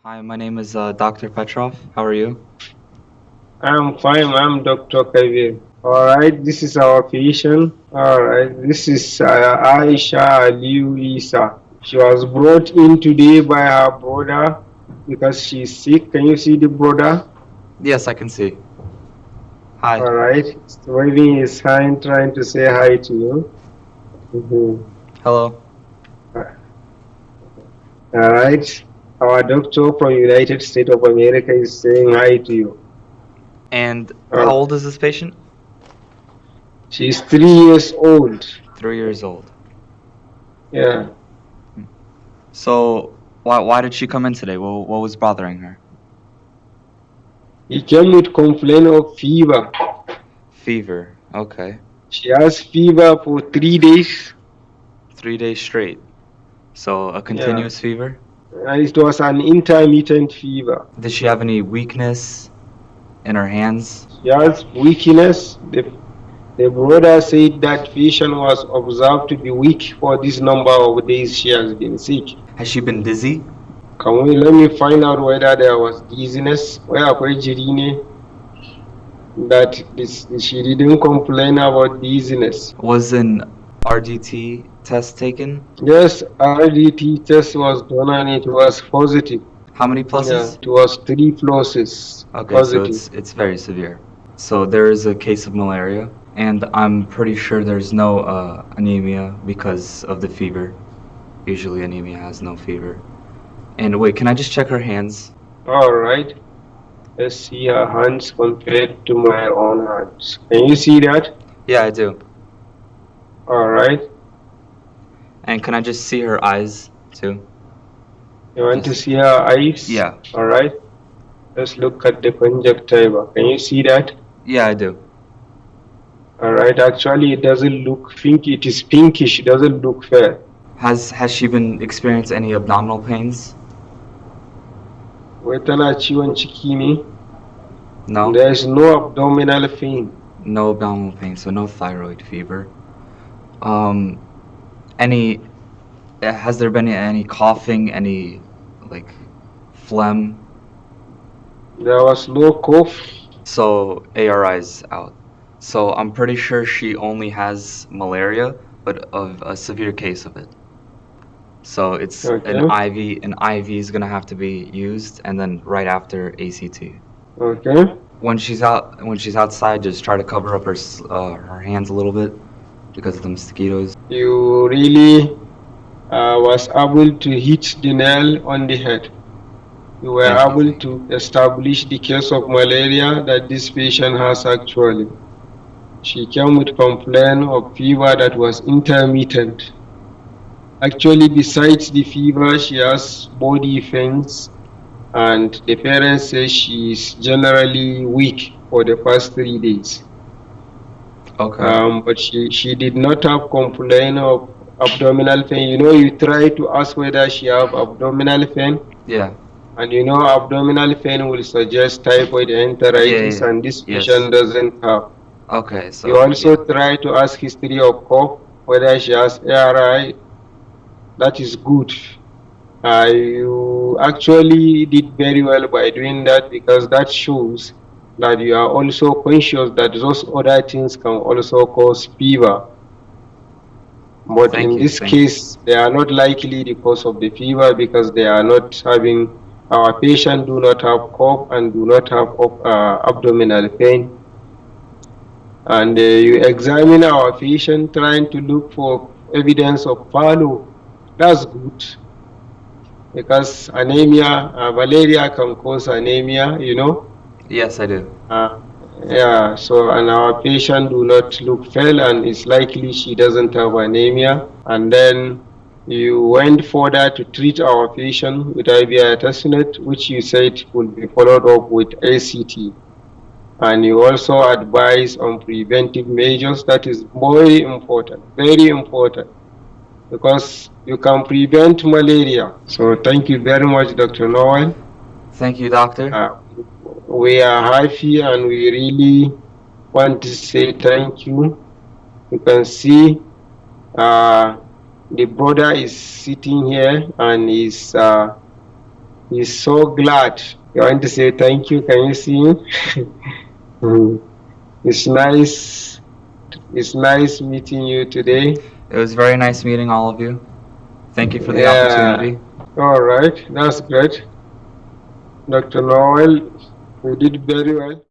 Hi, my name is Dr. Petroff. How are you? I'm fine. I'm Dr. Kavir. All right, this is our patient. All right, this is Aisha Aliu Isa. She was brought in today by her brother because she's sick. Can you see the brother? Yes, I can see. Hi. All right, he's waving his hand, trying to say hi to you. Mhm. Hello. All right, our doctor from United States of America is saying hi to you. And All how right. old is this patient? She's 3 years old. 3 years old. Yeah. So, why did she come in today? What was bothering her? He came with complaint of fever. Fever. Okay. She has fever for 3 days. 3 days straight. So, a Yeah. continuous fever? And it was an intermittent fever. Did she have any weakness in her hands? She has weakness. The brother said that patient was observed to be weak for this number of days she has been sick. Has she been dizzy? Can we let me find out whether there was dizziness? Where akwai jiri ne that she didn't complain about dizziness. Was an RDT test taken? Yes, RDT test was done and it was positive. How many Yeah, pluses? it was three pluses Okay, so positive. it's very severe. So there is a case of malaria, and I'm pretty sure there's no anemia because of the fever. Usually anemia has no fever. And wait, can I just check her hands? All right. Let's see her hands compared to my own hands. Can you see that? Yeah, I do. All right. And can I just see her eyes too? You want to Just see her eyes? yeah, All right. Let's look at the conjunctiva. Can you see that? yeah, I do. All right. Actually, it doesn't look pink. It is pinkish. It doesn't look fair. Has she been experienced any abdominal pains? Wai tana ciwon ciki ne? No, There is no abdominal pain. no abdominal pain, so no thyroid fever. Um, any has there been any coughing, any like phlegm? There was no cough. So ARI's out. So I'm pretty sure she only has malaria, but of a severe case of it. So it's Okay. An IV is gonna have to be used, and then right after ACT. Okay. When she's outside, just try to cover up her hands a little bit because of the mosquitoes. You really was able to hit the nail on the head. You were Thank you, able thank you. to establish the case of malaria that this patient has actually. She came with complaint of fever that was intermittent. Actually, besides the fever, she has body pains, and the parents say she is generally weak for the past 3 days. Okay. But she did not have complaint of abdominal pain. You know, you try to ask whether she have abdominal pain, Yeah. and you know abdominal pain will suggest typhoid Yeah. enteritis, Yeah. and this Yes. patient doesn't have. Okay. You So also yeah. try to ask history of cough, whether she has ARI. That is good. You actually did very well by doing that because that shows that you are also conscious that those other things can also cause fever. But Thank in you. this Thank you. case, they are not likely the cause of the fever because they are not having, our patient do not have cough and do not have abdominal pain. And you examine our patient trying to look for evidence of flu. That's good because anemia, malaria can cause anemia, you know. Yes, I do. Uh, yeah, so and our patient do not look well and it's likely she doesn't have anemia. And then you went further to treat our patient with IV artesunate, which you said will be followed up with ACT. And you also advise on preventive measures. That is very important, because you can prevent malaria. So thank you very much, Dr. Noel. Thank you, doctor. Uh, we are happy and we really want to say thank you. You can see the brother is sitting here and is He's so glad. I want to say thank you. Can you see him? It's nice. It's nice meeting you today. It was very nice meeting all of you. Thank you for the Yeah. opportunity. All right. That's great. Dr. Noel, you did very well.